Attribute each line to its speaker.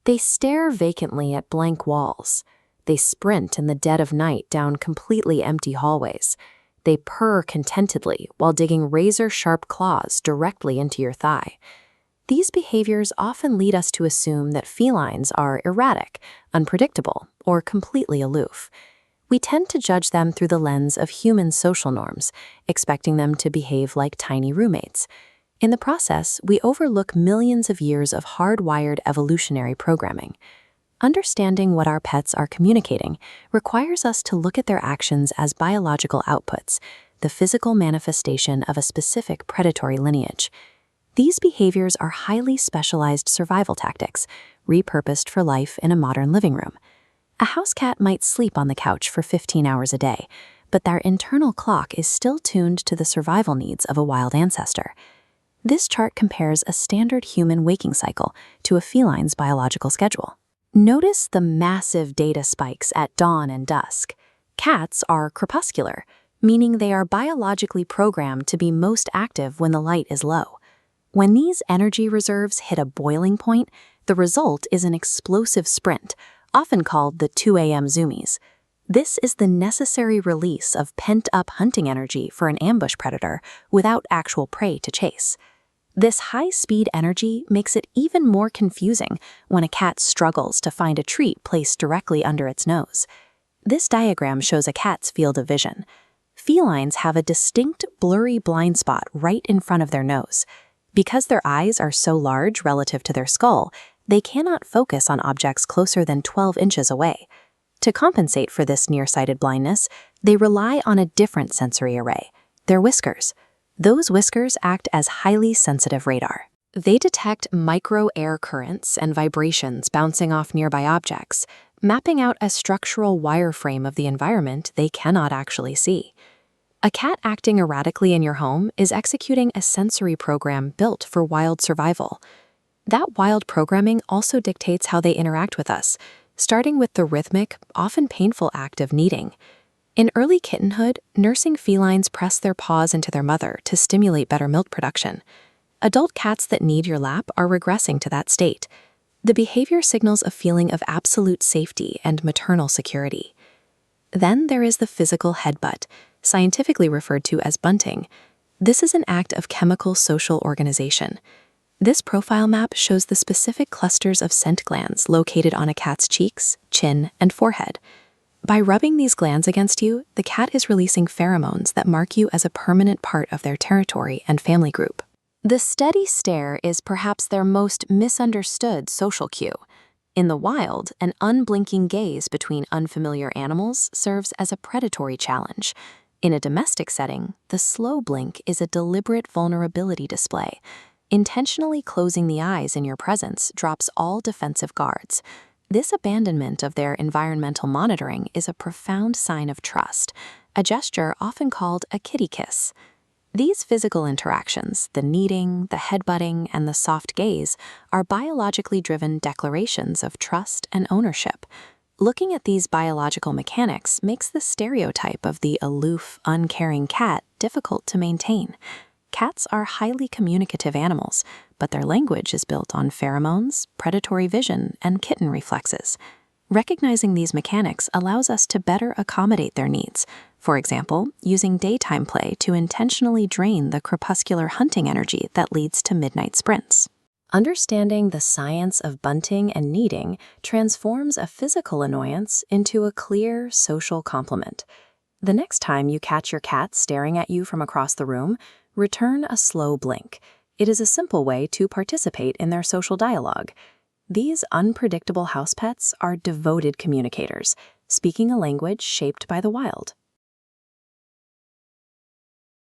Speaker 1: They stare vacantly at blank walls. They sprint in the dead of night down completely empty hallways. They purr contentedly while digging razor-sharp claws directly into your thigh. These behaviors often lead us to assume that felines are erratic, unpredictable, or completely aloof. We tend to judge them through the lens of human social norms, expecting them to behave like tiny roommates. In the process, we overlook millions of years of hardwired evolutionary programming. Understanding what our pets are communicating requires us to look at their actions as biological outputs, the physical manifestation of a specific predatory lineage. These behaviors are highly specialized survival tactics, repurposed for life in a modern living room. A house cat might sleep on the couch for 15 hours a day, but their internal clock is still tuned to the survival needs of a wild ancestor. This chart compares a standard human waking cycle to a feline's biological schedule. Notice the massive data spikes at dawn and dusk. Cats are crepuscular, meaning they are biologically programmed to be most active when the light is low. When these energy reserves hit a boiling point, the result is an explosive sprint, often called the 2 a.m. zoomies. This is the necessary release of pent-up hunting energy for an ambush predator without actual prey to chase. This high-speed energy makes it even more confusing when a cat struggles to find a treat placed directly under its nose. This diagram shows a cat's field of vision. Felines have a distinct, blurry blind spot right in front of their nose. Because their eyes are so large relative to their skull, they cannot focus on objects closer than 12 inches away. To compensate for this nearsighted blindness, they rely on a different sensory array, their whiskers. Those whiskers act as highly sensitive radar. They detect micro-air currents and vibrations bouncing off nearby objects, mapping out a structural wireframe of the environment they cannot actually see. A cat acting erratically in your home is executing a sensory program built for wild survival. That wild programming also dictates how they interact with us, starting with the rhythmic, often painful act of kneading. In early kittenhood, nursing felines press their paws into their mother to stimulate better milk production. Adult cats that knead your lap are regressing to that state. The behavior signals a feeling of absolute safety and maternal security. Then there is the physical headbutt, scientifically referred to as bunting. This is an act of chemical social organization. This profile map shows the specific clusters of scent glands located on a cat's cheeks, chin, and forehead. By rubbing these glands against you, the cat is releasing pheromones that mark you as a permanent part of their territory and family group. The steady stare is perhaps their most misunderstood social cue. In the wild, an unblinking gaze between unfamiliar animals serves as a predatory challenge. In a domestic setting, the slow blink is a deliberate vulnerability display. Intentionally closing the eyes in your presence drops all defensive guards. This abandonment of their environmental monitoring is a profound sign of trust, a gesture often called a kitty kiss. These physical interactions, the kneading, the headbutting, and the soft gaze, are biologically driven declarations of trust and ownership. Looking at these biological mechanics makes the stereotype of the aloof, uncaring cat difficult to maintain. Cats are highly communicative animals, but their language is built on pheromones, predatory vision, and kitten reflexes. Recognizing these mechanics allows us to better accommodate their needs, for example, using daytime play to intentionally drain the crepuscular hunting energy that leads to midnight sprints. Understanding the science of bunting and kneading transforms a physical annoyance into a clear social complement. The next time you catch your cat staring at you from across the room, return a slow blink. It is a simple way to participate in their social dialogue. These unpredictable house pets are devoted communicators, speaking a language shaped by the wild.